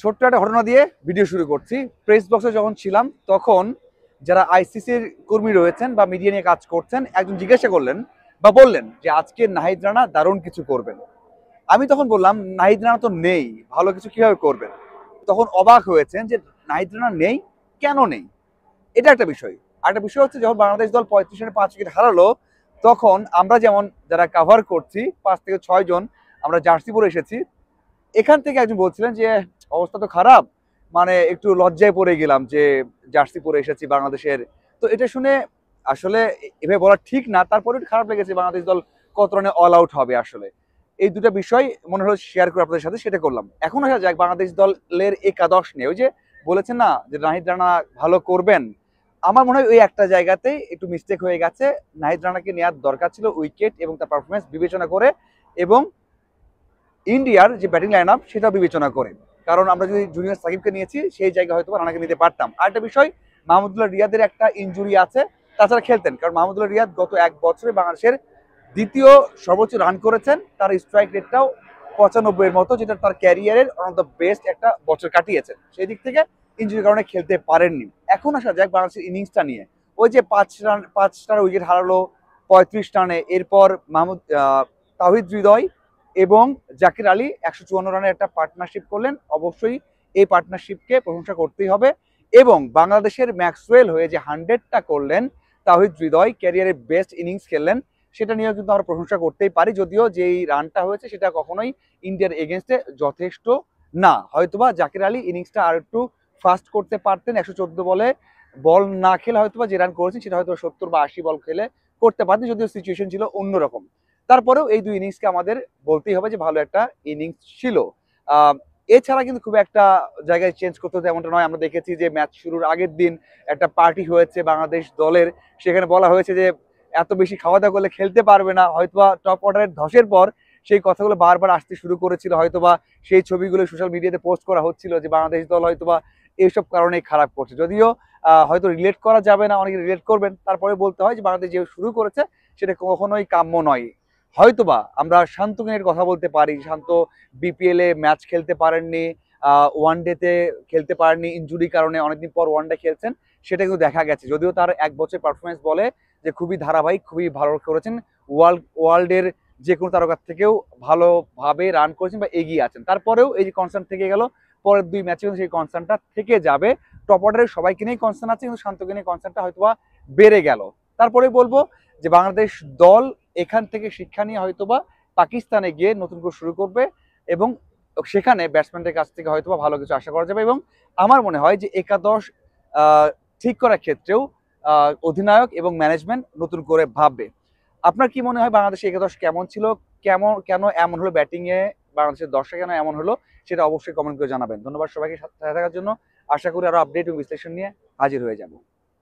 ছোট্ট একটা ঘটনা দিয়ে ভিডিও শুরু করছি। প্রেস বক্সে যখন ছিলাম তখন যারা আইসিসির কর্মী রয়েছেন বা মিডিয়া নিয়ে কাজ করছেন একজন জিজ্ঞাসা করলেন বা বললেন যে আজকে নাহিদ রানা দারুণ কিছু করবেন। আমি তখন বললাম নাহিদ রানা তো নেই, ভালো কিছু কিভাবে করবেন? তখন অবাক হয়েছেন যে নাহিদ রানা নেই, কেন নেই? এটা একটা বিষয়। আরেকটা বিষয় হচ্ছে যখন বাংলাদেশ দল 35 রানে 5 উইকেট হারালো তখন আমরা যেমন যারা কাভার করছি 5 থেকে 6 জন আমরা জার্সি পরে এসেছি। এখান থেকে একজন বলছিলেন যে অবস্থা তো খারাপ, মানে একটু লজ্জায় পড়ে গেলাম যে জার্সি পরে এসেছি বাংলাদেশের। তো এটা শুনে আসলে এভাবে বলা ঠিক না, তারপরে একটু খারাপ লেগেছে বাংলাদেশ দল কত রানে অল আউট হবে। আসলে এই দুটো বিষয় মনে হলো শেয়ার করে আপনাদের সাথে, সেটা করলাম। এখন আসা যাক বাংলাদেশ দলের একাদশ নিয়ে। ওই যে বলেছেন না যে নাহিদ রানা ভালো করবেন, আমার মনে হয় ওই একটা জায়গাতেই একটু মিস্টেক হয়ে গেছে। নাহিদ রানাকে নেওয়ার দরকার ছিল উইকেট এবং তার পারফরমেন্স বিবেচনা করে এবং ইন্ডিয়ার যে ব্যাটিং লাইন আপ সেটা বিবেচনা করে। কারণ আমরা যদি জুনিয়র সাকিবকে নিয়েছি সেই জায়গায় হয়তো রানাকে নিতে পারতাম। আরেকটা বিষয়, মাহমুদুল্লাহ রিয়াদের একটা ইনজুরি আছে, তাছাড়া খেলতেন। কারণ মাহমুদুল্লাহ রিয়াদ গত এক বছরে বাংলাদেশের দ্বিতীয় সর্বোচ্চ রান করেছেন, তার স্ট্রাইক রেটটাও 95 এর মতো, যেটা তার ক্যারিয়ারের ওয়ান অফ দ্য বেস্ট একটা বছর কাটিয়েছেন। সেই দিক থেকে ইনজুরির কারণে খেলতে পারেননি। এখন আসা যাক বাংলাদেশের ইনিংসটা নিয়ে। ওই যে 5 রান উইকেট হারালো 35 রানে, এরপর তাওহিদ হৃদয় এবং জাকির আলী 154 রানের একটা পার্টনারশিপ করলেন। অবশ্যই এই পার্টনারশিপকে প্রশংসা করতেই হবে। এবং বাংলাদেশের ম্যাক্সওয়েল হয়ে যে 100টা করলেন তাওহিদ হৃদয়, ক্যারিয়ারের বেস্ট ইনিংস খেললেন, সেটা নিয়েও কিন্তু আমরা প্রশংসা করতেই পারি। যদিও যেই রানটা হয়েছে সেটা কখনোই ইন্ডিয়ার এগেনস্টে যথেষ্ট না। হয়তোবা জাকির আলী ইনিংসটা আর একটু ফাস্ট করতে পারতেন। 114 বলে বল না খেলে হয়তোবা যে রান করেছেন সেটা হয়তো 70 বা 80 বল খেলে করতে পারতেন, যদিও সিচুয়েশন ছিল অন্যরকম। তারপরেও এই দুই ইনিংসকে আমাদের বলতেই হবে যে ভালো একটা ইনিংস ছিল। এছাড়া কিন্তু খুব একটা জায়গায় চেঞ্জ করতে হতো এমনটা নয়। আমরা দেখেছি যে ম্যাচ শুরুর আগের দিন একটা পার্টি হয়েছে বাংলাদেশ দলের, সেখানে বলা হয়েছে যে এত বেশি খাওয়া দাওয়া করলে খেলতে পারবে না। হয়তোবা টপ অর্ডারের ধসের পর সেই কথাগুলো বারবার আসতে শুরু করেছিল, হয়তোবা সেই ছবিগুলো সোশ্যাল মিডিয়াতে পোস্ট করা হচ্ছিল যে বাংলাদেশ দল হয়তোবা এইসব কারণেই খারাপ করছে। যদিও হয়তো রিলেট করা যাবে না, অনেকে রিলেট করবেন, তারপরে বলতে হয় যে বাংলাদেশ যে শুরু করেছে সেটা কখনোই কাম্য নয়। হয়তোবা আমরা শান্তকে কথা বলতে পারি, শান্ত বিপিএল এ ম্যাচ খেলতে পারেননি, ওয়ান ডেতে খেলতে পারেননি, ইনজুরি কারণে অনেকদিন পর ওয়ান ডে খেলছেন, সেটা কিন্তু দেখা গেছে। যদিও তার এক বছর পারফরমেন্স বলে যে খুবই ধারাবাহিক, খুবই ভালো করেছেন, ওয়ার্ল্ডের যে কোনো তারকার থেকেও ভালোভাবে রান করেছেন বা এগিয়ে আছেন। তারপরেও এই যে কনসার্ন থেকে গেল, পরের দুই ম্যাচে সেই কনসার্নটা থেকে যাবে। টপ অর্ডারের সবাইকে নিয়েই কনসার্ন আছে, কিন্তু শান্তকে নিয়ে কনসার্নটা হয়তোবা বেড়ে গেল। তারপরে বলবো যে বাংলাদেশ দল এখান থেকে শিক্ষা নিয়ে হয়তোবা পাকিস্তানে গিয়ে নতুন করে শুরু করবে এবং সেখানে ব্যাটসম্যানদের কাছ থেকে হয়তোবা ভালো কিছু আশা করা যাবে। এবং আমার মনে হয় যে একাদশ ঠিক করার ক্ষেত্রেও অধিনায়ক এবং ম্যানেজমেন্ট নতুন করে ভাববে। আপনার কি মনে হয় বাংলাদেশের একাদশ কেমন ছিল, কেন এমন হলো ব্যাটিংয়ে, বাংলাদেশের দর্শক কেন এমন হলো, সেটা অবশ্যই কমেন্ট করে জানাবেন। ধন্যবাদ সবাইকে সাথে থাকার জন্য। আশা করি আরো আপডেট এবং বিশ্লেষণ নিয়ে হাজির হয়ে যাব।